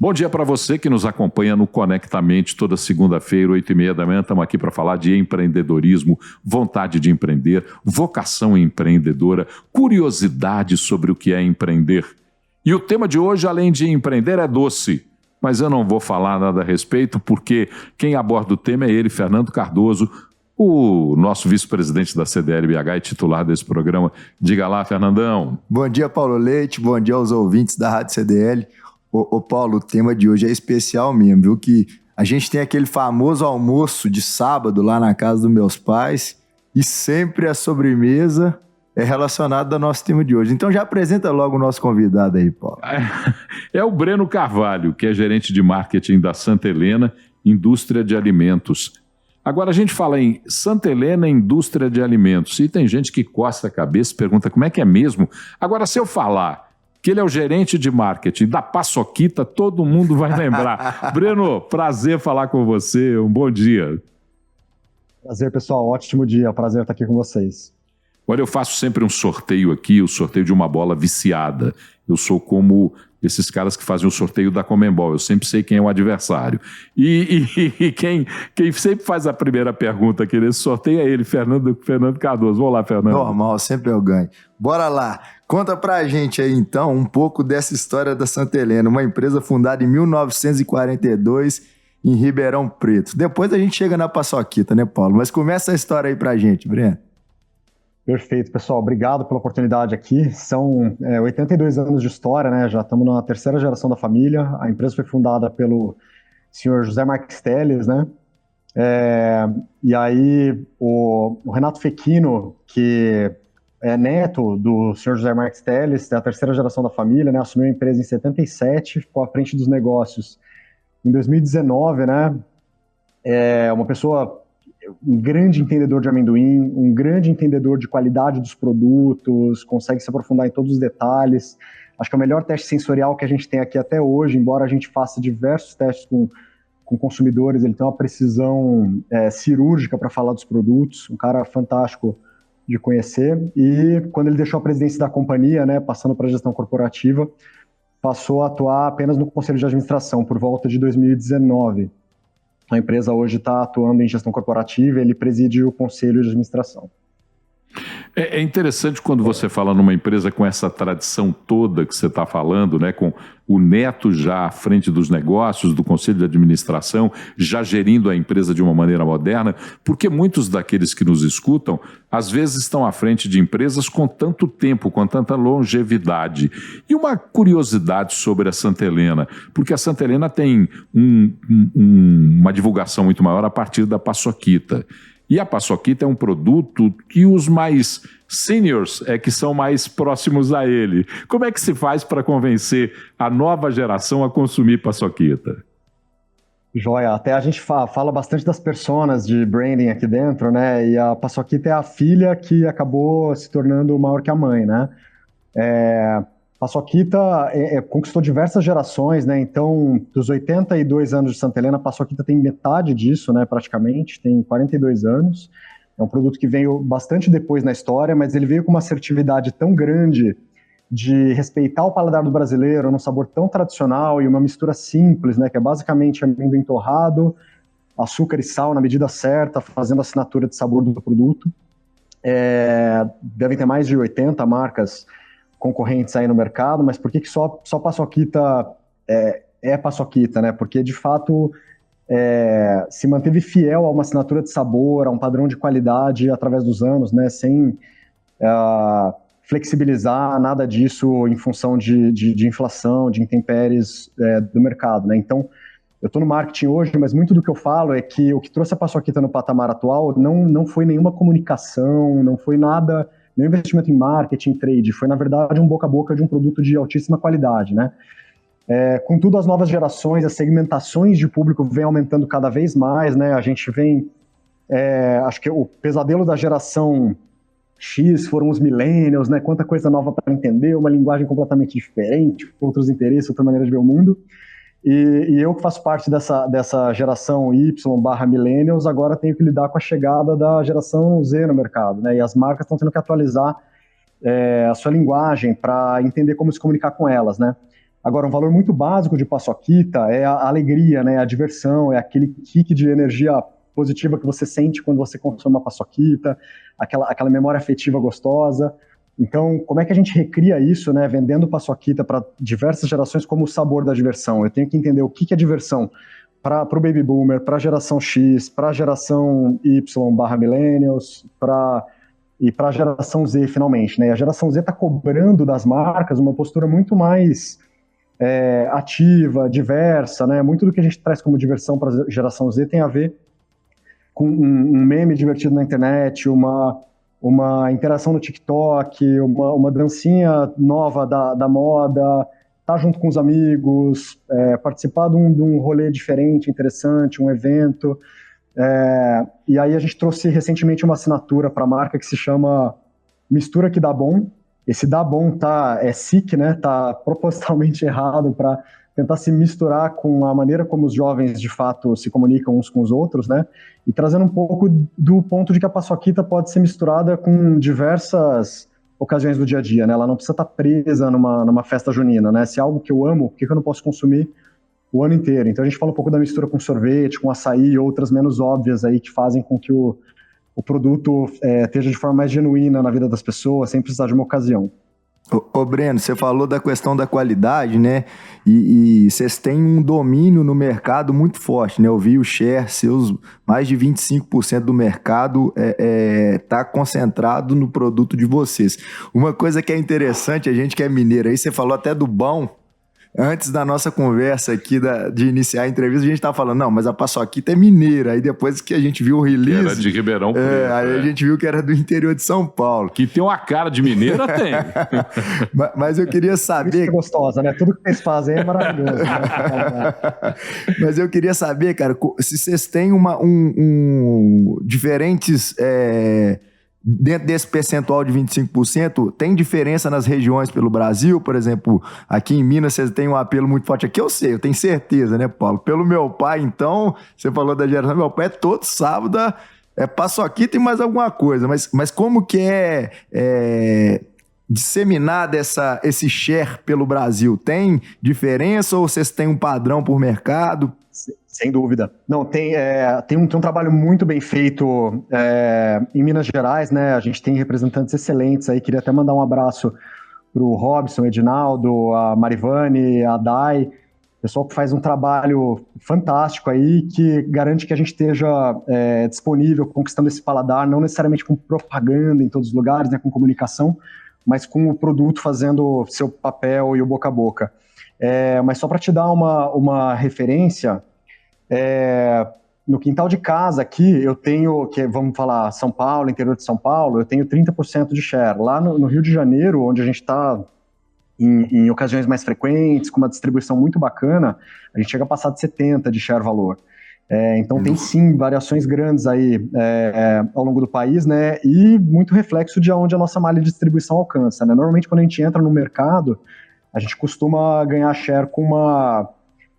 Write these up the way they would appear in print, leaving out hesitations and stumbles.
Bom dia para você que nos acompanha no Conectamente toda segunda-feira, 8h30 da manhã. Estamos aqui para falar de empreendedorismo, vontade de empreender, vocação empreendedora, curiosidade sobre o que é empreender. E o tema de hoje, além de empreender, é doce. Mas eu não vou falar nada a respeito, porque quem aborda o tema é ele, Fernando Cardoso, o nosso vice-presidente da CDL-BH e titular desse programa. Diga lá, Fernandão. Bom dia, Paulo Leite. Bom dia aos ouvintes da Rádio CDL. Ô Paulo, o tema de hoje é especial mesmo, viu? Que a gente tem aquele famoso almoço de sábado lá na casa dos meus pais e sempre a sobremesa é relacionada ao nosso tema de hoje. Então já apresenta logo o nosso convidado aí, Paulo. É o Breno Carvalho, que é gerente de marketing da Santa Helena, indústria de alimentos. Agora a gente fala em Santa Helena, indústria de alimentos, e tem gente que coça a cabeça e pergunta como é que é mesmo. Agora, se eu falar que ele é o gerente de marketing da Paçoquita, todo mundo vai lembrar. Breno, prazer falar com você, um bom dia. Prazer, pessoal, ótimo dia, prazer estar aqui com vocês. Olha, eu faço sempre um sorteio aqui, o sorteio de uma bola viciada. Eu sou como esses caras que fazem o sorteio da Conmebol, eu sempre sei quem é o adversário. E quem sempre faz a primeira pergunta aqui nesse sorteio é ele, Fernando Cardoso. Vamos lá, Fernando. Normal, sempre eu ganho. Bora lá, conta pra gente aí então um pouco dessa história da Santa Helena, uma empresa fundada em 1942 em Ribeirão Preto. Depois a gente chega na Paçoquita, né, Paulo? Mas começa a história aí pra gente, Breno. Perfeito, pessoal. Obrigado pela oportunidade aqui. São 82 anos de história, né? Já estamos na terceira geração da família. A empresa foi fundada pelo senhor José Marques Telles, né? E aí o Renato Fechino, que é neto do senhor José Marques Telles, é a terceira geração da família, né? Assumiu a empresa em 77, ficou à frente dos negócios em 2019, né? É uma pessoa, um grande entendedor de amendoim, um grande entendedor de qualidade dos produtos, consegue se aprofundar em todos os detalhes. Acho que é o melhor teste sensorial que a gente tem aqui até hoje, embora a gente faça diversos testes com consumidores, ele tem uma precisão cirúrgica para falar dos produtos, um cara fantástico de conhecer. E quando ele deixou a presidência da companhia, né, passando para a gestão corporativa, passou a atuar apenas no conselho de administração, por volta de 2019. A empresa hoje está atuando em gestão corporativa, ele preside o conselho de administração. É interessante quando você fala numa empresa com essa tradição toda que você está falando, né, com o neto já à frente dos negócios, do conselho de administração, já gerindo a empresa de uma maneira moderna, porque muitos daqueles que nos escutam, às vezes estão à frente de empresas com tanto tempo, com tanta longevidade. E uma curiosidade sobre a Santa Helena, porque a Santa Helena tem uma divulgação muito maior a partir da Paçoquita. E a Paçoquita é um produto que os mais seniors que são mais próximos a ele. Como é que se faz para convencer a nova geração a consumir Paçoquita? Joia, até a gente fala bastante das personas de branding aqui dentro, né? E a Paçoquita é a filha que acabou se tornando maior que a mãe, né? Paçoquita conquistou diversas gerações, né? Então, dos 82 anos de Santa Helena, a Paçoquita tem metade disso, né? Praticamente, tem 42 anos. É um produto que veio bastante depois na história, mas ele veio com uma assertividade tão grande de respeitar o paladar do brasileiro, num sabor tão tradicional e uma mistura simples, né? Que é basicamente amendoim torrado, açúcar e sal na medida certa, fazendo a assinatura de sabor do produto. Devem ter mais de 80 marcas concorrentes aí no mercado, mas por que só Paçoquita é Paçoquita, né? Porque, de fato, se manteve fiel a uma assinatura de sabor, a um padrão de qualidade através dos anos, né? Sem flexibilizar nada disso em função de inflação, de intempéries do mercado, né? Então, eu estou no marketing hoje, mas muito do que eu falo é que o que trouxe a Paçoquita no patamar atual não foi nenhuma comunicação, não foi nada, nenhum investimento em marketing, trade, foi na verdade um boca a boca de um produto de altíssima qualidade, né? Contudo, as novas gerações, as segmentações de público vêm aumentando cada vez mais, né? A gente vem, acho que o pesadelo da geração X foram os millennials, né? Quanta coisa nova para entender, uma linguagem completamente diferente, outros interesses, outra maneira de ver o mundo. E eu que faço parte dessa geração Y/millennials, agora tenho que lidar com a chegada da geração Z no mercado, né? E as marcas estão tendo que atualizar a sua linguagem para entender como se comunicar com elas, né? Agora, um valor muito básico de paçoquita é a alegria, né? A diversão, é aquele kick de energia positiva que você sente quando você consome uma paçoquita, aquela memória afetiva gostosa. Então, como é que a gente recria isso, né? Vendendo paçoquita para diversas gerações como o sabor da diversão. Eu tenho que entender o que é diversão para o Baby Boomer, para a geração X, para a geração Y/Millennials, e para a geração Z, finalmente, né? E a geração Z está cobrando das marcas uma postura muito mais ativa, diversa, né? Muito do que a gente traz como diversão para a geração Z tem a ver com um meme divertido na internet, uma interação no TikTok, uma dancinha nova da moda, estar junto com os amigos, participar de um rolê diferente, interessante, um evento. E aí a gente trouxe recentemente uma assinatura para a marca que se chama Mistura que Dá Bom. Esse dá bom é sick, né? Tá propositalmente errado para tentar se misturar com a maneira como os jovens de fato se comunicam uns com os outros, né? E trazendo um pouco do ponto de que a paçoquita pode ser misturada com diversas ocasiões do dia a dia, né? Ela não precisa estar presa numa festa junina, né? Se é algo que eu amo, por que eu não posso consumir o ano inteiro? Então a gente fala um pouco da mistura com sorvete, com açaí e outras menos óbvias aí que fazem com que o produto esteja de forma mais genuína na vida das pessoas, sem precisar de uma ocasião. Ô Breno, você falou da questão da qualidade, né? E vocês têm um domínio no mercado muito forte, né? Eu vi o share, seus mais de 25% do mercado tá concentrado no produto de vocês. Uma coisa que é interessante, a gente que é mineiro aí, você falou até do bom. Antes da nossa conversa aqui, de iniciar a entrevista, a gente estava falando, não, mas a paçoquita é mineira. Aí depois que a gente viu o release... Era de Ribeirão Preto. Aí a gente viu que era do interior de São Paulo. Que tem uma cara de mineira, tem. Mas eu queria saber... Isso é gostosa, né? Tudo que vocês fazem é maravilhoso. Né? Mas eu queria saber, cara, se vocês têm diferentes... Dentro desse percentual de 25%, tem diferença nas regiões pelo Brasil? Por exemplo, aqui em Minas vocês têm um apelo muito forte. Aqui eu sei, eu tenho certeza, né, Paulo? Pelo meu pai, então, você falou da geração, meu pai todo sábado paçoquita e mais alguma coisa. Mas como que é disseminado esse share pelo Brasil? Tem diferença ou vocês têm um padrão por mercado? Sem dúvida. Não, tem um trabalho muito bem feito em Minas Gerais, né? A gente tem representantes excelentes aí. Queria até mandar um abraço para o Robson, Edinaldo, a Marivane, a Dai, pessoal que faz um trabalho fantástico aí, que garante que a gente esteja disponível, conquistando esse paladar, não necessariamente com propaganda em todos os lugares, né, com comunicação, mas com o produto fazendo seu papel e o boca a boca. Mas só para te dar uma referência, no quintal de casa aqui, eu tenho, vamos falar São Paulo, interior de São Paulo, eu tenho 30% de share. Lá no Rio de Janeiro, onde a gente está em ocasiões mais frequentes, com uma distribuição muito bacana, a gente chega a passar de 70% de share valor. Então tem sim variações grandes aí ao longo do país, né? E muito reflexo de onde a nossa malha de distribuição alcança, né? Normalmente quando a gente entra no mercado, a gente costuma ganhar share com uma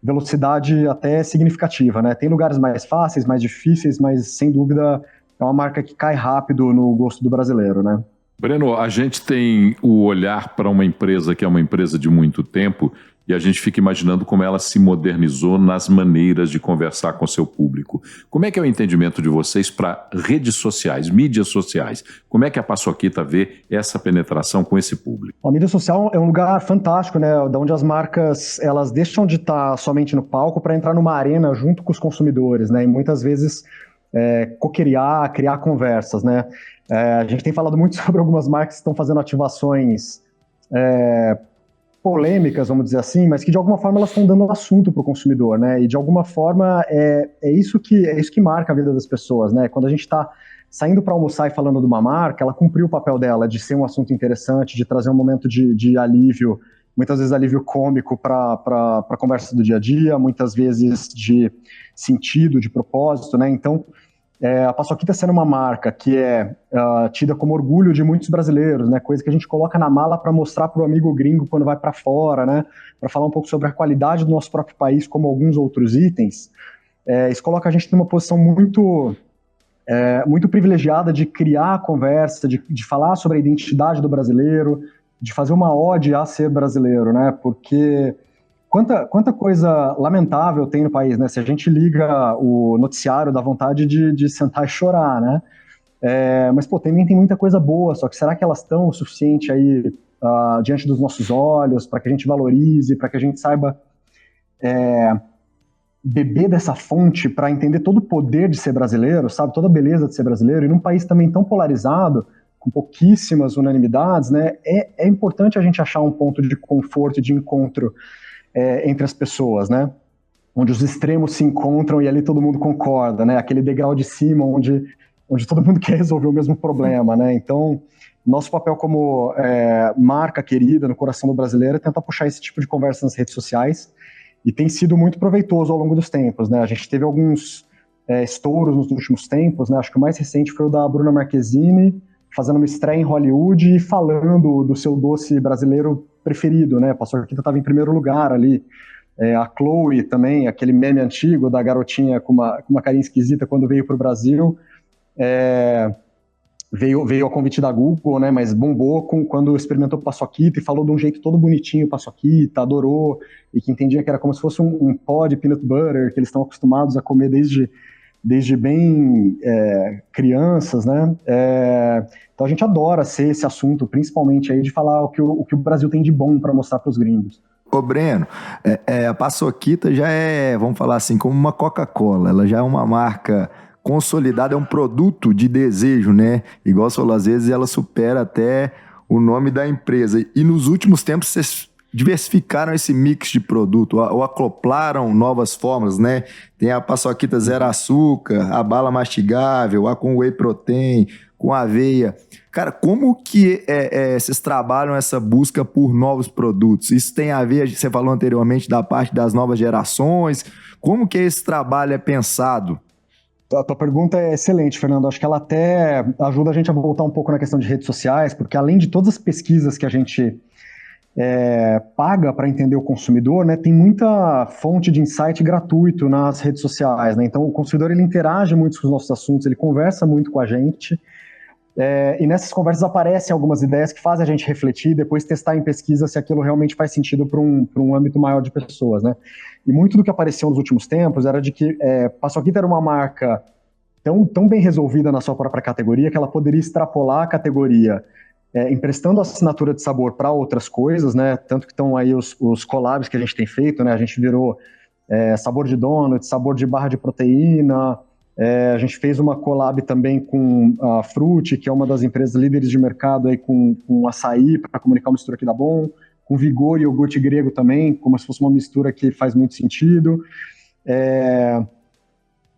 velocidade até significativa, né? Tem lugares mais fáceis, mais difíceis, mas sem dúvida é uma marca que cai rápido no gosto do brasileiro, né? Breno, a gente tem o olhar para uma empresa que é uma empresa de muito tempo e a gente fica imaginando como ela se modernizou nas maneiras de conversar com seu público. Como é que é o entendimento de vocês para redes sociais, mídias sociais? Como é que a Paçoquita vê essa penetração com esse público? A mídia social é um lugar fantástico, né? Da onde as marcas elas deixam de estar somente no palco para entrar numa arena junto com os consumidores, né? E muitas vezes cocriar, criar conversas, né? A gente tem falado muito sobre algumas marcas que estão fazendo ativações polêmicas, vamos dizer assim, mas que de alguma forma elas estão dando assunto para o consumidor, né? E de alguma forma é isso que marca a vida das pessoas, né? Quando a gente está saindo para almoçar e falando de uma marca, ela cumpriu o papel dela de ser um assunto interessante, de trazer um momento de alívio, muitas vezes alívio cômico para a conversa do dia a dia, muitas vezes de sentido, de propósito, né? Então, a Paçoquita sendo uma marca que é tida como orgulho de muitos brasileiros, né? Coisa que a gente coloca na mala para mostrar para o amigo gringo quando vai para fora, né? Para falar um pouco sobre a qualidade do nosso próprio país, como alguns outros itens. Isso coloca a gente numa posição muito privilegiada de criar a conversa, de falar sobre a identidade do brasileiro, de fazer uma ode a ser brasileiro, né? Porque quanta coisa lamentável tem no país, né? Se a gente liga o noticiário, dá vontade de sentar e chorar, né? Mas, pô, também tem muita coisa boa, só que será que elas estão o suficiente aí diante dos nossos olhos, para que a gente valorize, para que a gente saiba beber dessa fonte para entender todo o poder de ser brasileiro, sabe? Toda a beleza de ser brasileiro, e num país também tão polarizado, com pouquíssimas unanimidades, né? É importante a gente achar um ponto de conforto e de encontro entre as pessoas, né? Onde os extremos se encontram e ali todo mundo concorda, né? Aquele degrau de cima onde todo mundo quer resolver o mesmo problema, né? Então, nosso papel como marca querida no coração do brasileiro é tentar puxar esse tipo de conversa nas redes sociais, e tem sido muito proveitoso ao longo dos tempos, né? A gente teve alguns estouros nos últimos tempos, né? Acho que o mais recente foi o da Bruna Marquezine, fazendo uma estreia em Hollywood e falando do seu doce brasileiro preferido, né? A Paçoquita estava em primeiro lugar ali. A Chloe também, aquele meme antigo da garotinha com uma carinha esquisita quando veio para o Brasil, veio a convite da Google, né? Mas bombou quando experimentou Paçoquita e falou de um jeito todo bonitinho Paçoquita, adorou, e que entendia que era como se fosse um pó de peanut butter que eles estão acostumados a comer desde bem crianças, né? Então a gente adora ser esse assunto, principalmente aí de falar o que o Brasil tem de bom para mostrar para os gringos. Ô Breno, a Paçoquita já vamos falar assim, como uma Coca-Cola, ela já é uma marca consolidada, é um produto de desejo, né? Igual você falou, às vezes ela supera até o nome da empresa. E nos últimos tempos vocês diversificaram esse mix de produto, ou acoplaram novas formas, né? Tem a Paçoquita zero açúcar, a bala mastigável, a com whey protein, com aveia. Cara, como que vocês trabalham essa busca por novos produtos? Isso tem a ver, você falou anteriormente, da parte das novas gerações. Como que esse trabalho é pensado? A tua pergunta é excelente, Fernando. Acho que ela até ajuda a gente a voltar um pouco na questão de redes sociais, porque além de todas as pesquisas que a gente paga para entender o consumidor, né, tem muita fonte de insight gratuito nas redes sociais, né? Então o consumidor ele interage muito com os nossos assuntos, ele conversa muito com a gente, e nessas conversas aparecem algumas ideias que fazem a gente refletir e depois testar em pesquisa se aquilo realmente faz sentido para um âmbito maior de pessoas, né? E muito do que apareceu nos últimos tempos era de que Paçoquita era uma marca tão bem resolvida na sua própria categoria que ela poderia extrapolar a categoria, emprestando a assinatura de sabor para outras coisas, né? Tanto que estão aí os collabs que a gente tem feito, né? A gente virou sabor de donut, sabor de barra de proteína. A gente fez uma collab também com a Frutti, que é uma das empresas líderes de mercado aí com açaí, para comunicar uma mistura que dá bom, com Vigor e iogurte grego também, como se fosse uma mistura que faz muito sentido.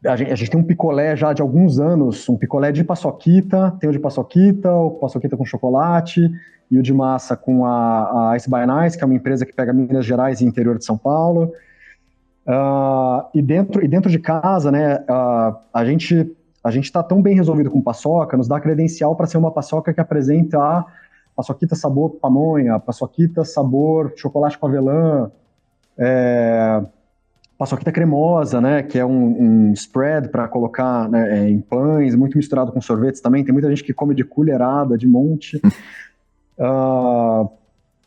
A gente tem um picolé já de alguns anos, um picolé de Paçoquita, tem o de Paçoquita, o Paçoquita com chocolate, e o de massa com a Ice by Nice, que é uma empresa que pega Minas Gerais e interior de São Paulo. E dentro de casa, né, a gente está tão bem resolvido com paçoca, nos dá credencial para ser uma paçoca que apresenta a Paçoquita sabor pamonha, Paçoquita sabor chocolate com avelã, Paçoquita cremosa, né, que é um spread para colocar, né, em pães, muito misturado com sorvetes também. Tem muita gente que come de colherada, de monte.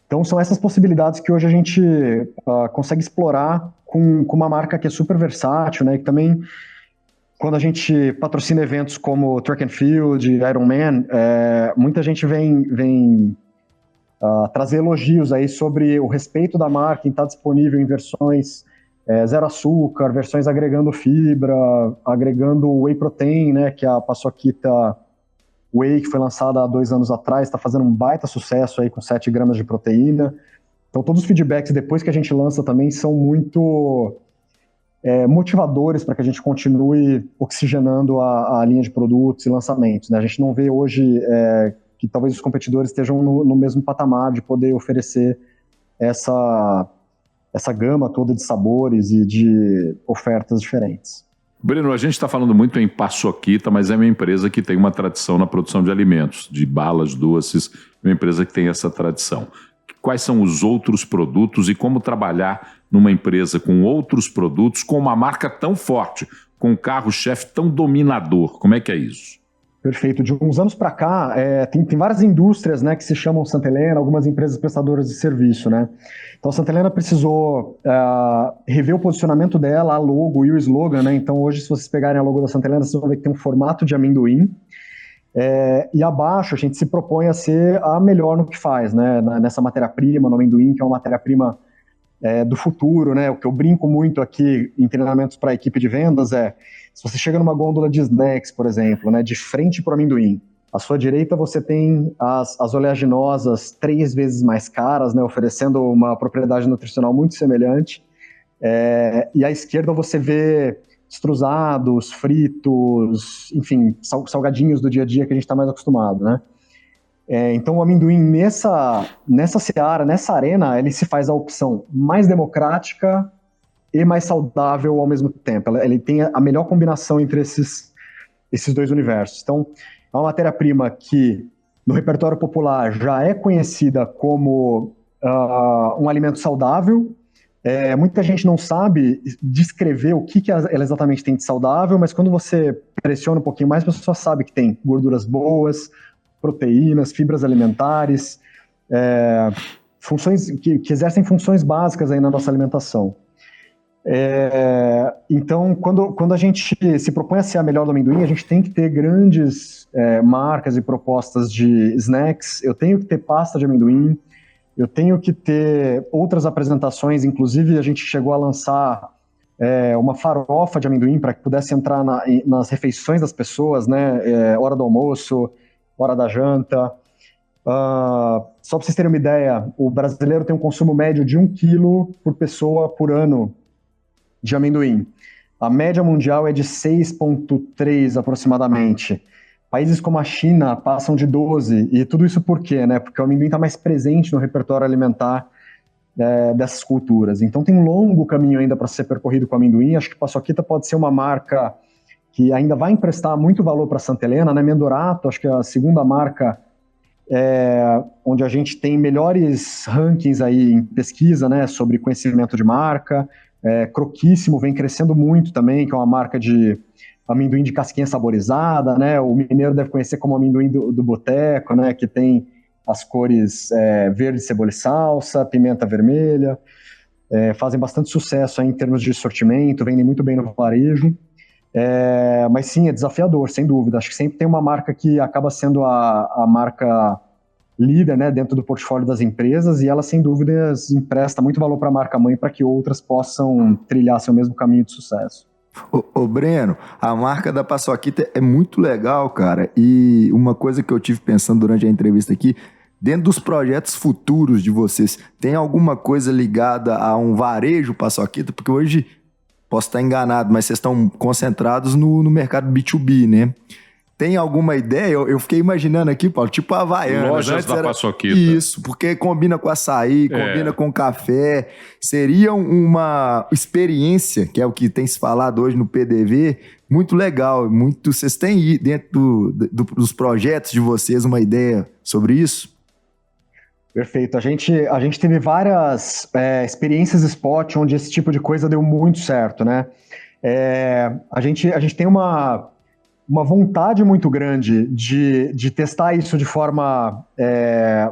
Então são essas possibilidades que hoje a gente consegue explorar com uma marca que é super versátil, né? E que também, quando a gente patrocina eventos como Track and Field, Ironman, muita gente vem trazer elogios aí sobre o respeito da marca em estar disponível em versões zero açúcar, versões agregando fibra, agregando whey protein, né? Que é a Paçoquita Whey, que foi lançada há 2 anos atrás, está fazendo um baita sucesso aí com 7 gramas de proteína. Então todos os feedbacks depois que a gente lança também são muito motivadores para que a gente continue oxigenando a linha de produtos e lançamentos, né? A gente não vê hoje que talvez os competidores estejam no mesmo patamar de poder oferecer essa gama toda de sabores e de ofertas diferentes. Breno, a gente está falando muito em Paçoquita, mas é uma empresa que tem uma tradição na produção de alimentos, de balas, doces, uma empresa que tem essa tradição. Quais são os outros produtos e como trabalhar numa empresa com outros produtos, com uma marca tão forte, com um carro-chefe tão dominador? Como é que é isso? Perfeito. De uns anos para cá, tem várias indústrias, né, que se chamam Santa Helena, algumas empresas prestadoras de serviço, né? Então, a Santa Helena precisou rever o posicionamento dela, a logo e o slogan, né? Então, hoje, se vocês pegarem a logo da Santa Helena, vocês vão ver que tem um formato de amendoim. E abaixo, a gente se propõe a ser a melhor no que faz, né? Nessa matéria-prima, no amendoim, que é uma matéria-prima do futuro, né? O que eu brinco muito aqui em treinamentos para a equipe de vendas se você chega numa gôndola de snacks, por exemplo, né, de frente para o amendoim, à sua direita você tem as oleaginosas 3 vezes mais caras, né, oferecendo uma propriedade nutricional muito semelhante, e à esquerda você vê estrusados, fritos, enfim, salgadinhos do dia a dia que a gente está mais acostumado, né? Então o amendoim nessa seara, nessa arena, ele se faz a opção mais democrática e mais saudável ao mesmo tempo. Ele tem a melhor combinação entre esses dois universos. Então, é uma matéria-prima que, no repertório popular, já é conhecida como um alimento saudável. Muita gente não sabe descrever o que ela exatamente tem de saudável, mas quando você pressiona um pouquinho mais, a pessoa sabe que tem gorduras boas, proteínas, fibras alimentares, funções que exercem funções básicas aí na nossa alimentação. Então, quando a gente se propõe a ser a melhor do amendoim, a gente tem que ter grandes marcas e propostas de snacks. Eu tenho que ter pasta de amendoim, eu tenho que ter outras apresentações. Inclusive, a gente chegou a lançar uma farofa de amendoim para que pudesse entrar nas refeições das pessoas, né? Hora do almoço, hora da janta. Só para vocês terem uma ideia, o brasileiro tem um consumo médio de 1 quilo por pessoa por ano de amendoim. A média mundial é de 6,3 aproximadamente. Países como a China passam de 12, e tudo isso por quê? Né? Porque o amendoim está mais presente no repertório alimentar dessas culturas. Então tem um longo caminho ainda para ser percorrido com o amendoim. Acho que Paçoquita pode ser uma marca que ainda vai emprestar muito valor para Santa Helena, né? Mendorato, acho que é a segunda marca onde a gente tem melhores rankings aí em pesquisa, né, sobre conhecimento de marca. Croquíssimo vem crescendo muito também, que é uma marca de amendoim de casquinha saborizada, né? O mineiro deve conhecer como amendoim do boteco, né? Que tem as cores verde, cebola e salsa, pimenta vermelha. Fazem bastante sucesso aí em termos de sortimento, vendem muito bem no varejo. Mas sim, é desafiador, sem dúvida. Acho que sempre tem uma marca que acaba sendo a marca líder, né, dentro do portfólio das empresas, e ela, sem dúvidas, empresta muito valor para a marca-mãe para que outras possam trilhar seu mesmo caminho de sucesso. Ô Breno, a marca da Paçoquita é muito legal, cara, e uma coisa que eu tive pensando durante a entrevista aqui, dentro dos projetos futuros de vocês, tem alguma coisa ligada a um varejo Paçoquita? Porque hoje, posso estar enganado, mas vocês estão concentrados no mercado B2B, né? Tem alguma ideia? Eu fiquei imaginando aqui, Paulo, tipo a Havaiana. Lojas da Paçoquita. Isso, porque combina com açaí, combina com café. Seria uma experiência, que é o que tem se falado hoje no PDV, muito legal. Vocês têm dentro dos projetos de vocês uma ideia sobre isso? Perfeito. A gente teve várias experiências spot onde esse tipo de coisa deu muito certo, né? A gente tem uma vontade muito grande de testar isso de forma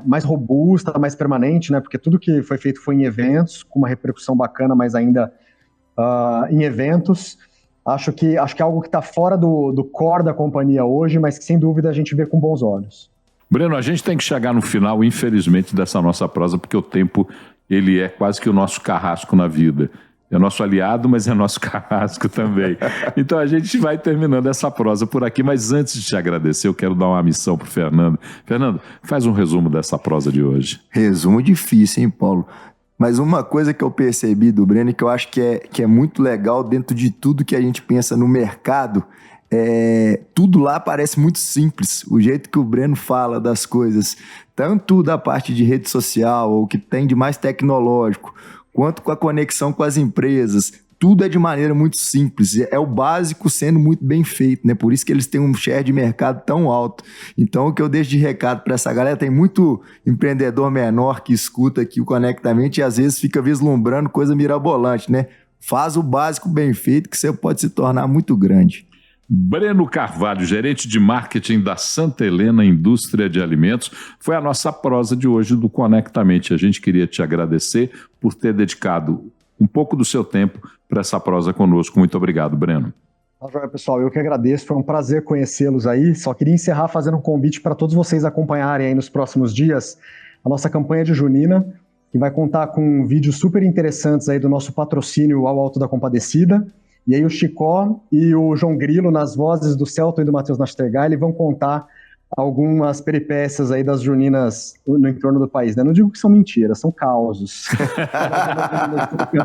mais robusta, mais permanente, né? Porque tudo que foi feito foi em eventos, com uma repercussão bacana, mas ainda em eventos. Acho que é algo que está fora do core da companhia hoje, mas que sem dúvida a gente vê com bons olhos. Breno, a gente tem que chegar no final, infelizmente, dessa nossa prosa, porque o tempo ele é quase que o nosso carrasco na vida. É nosso aliado, mas é nosso carrasco também. Então a gente vai terminando essa prosa por aqui, mas antes de te agradecer, eu quero dar uma missão para o Fernando. Fernando, faz um resumo dessa prosa de hoje. Resumo difícil, hein, Paulo? Mas uma coisa que eu percebi do Breno, que eu acho que é muito legal dentro de tudo que a gente pensa no mercado, tudo lá parece muito simples. O jeito que o Breno fala das coisas, tanto da parte de rede social, ou que tem de mais tecnológico, quanto com a conexão com as empresas, tudo é de maneira muito simples, é o básico sendo muito bem feito, né? Por isso que eles têm um share de mercado tão alto. Então o que eu deixo de recado para essa galera, tem muito empreendedor menor que escuta aqui o Conectamente e às vezes fica vislumbrando coisa mirabolante, né? Faz o básico bem feito que você pode se tornar muito grande. Breno Carvalho, gerente de marketing da Santa Helena Indústria de Alimentos, foi a nossa prosa de hoje do Conectamente. A gente queria te agradecer por ter dedicado um pouco do seu tempo para essa prosa conosco. Muito obrigado, Breno. Tá joia, pessoal, eu que agradeço, foi um prazer conhecê-los aí. Só queria encerrar fazendo um convite para todos vocês acompanharem aí nos próximos dias a nossa campanha de Junina, que vai contar com vídeos super interessantes aí do nosso patrocínio ao Alto da Compadecida. E aí o Chicó e o João Grilo, nas vozes do Celton e do Matheus Nastergaile, vão contar algumas peripécias aí das juninas no entorno do país, né? Não digo que são mentiras, são causos.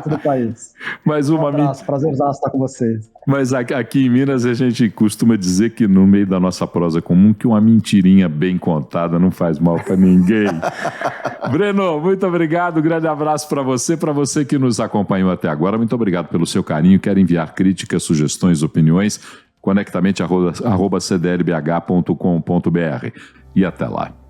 do país. Mais uma abraço, prazerzaço estar com vocês. Mas aqui em Minas a gente costuma dizer que no meio da nossa prosa comum que uma mentirinha bem contada não faz mal para ninguém. Breno, muito obrigado, grande abraço para você que nos acompanhou até agora, muito obrigado pelo seu carinho. Quer enviar críticas, sugestões, opiniões? Conectamente @cdlbh.com.br. E até lá.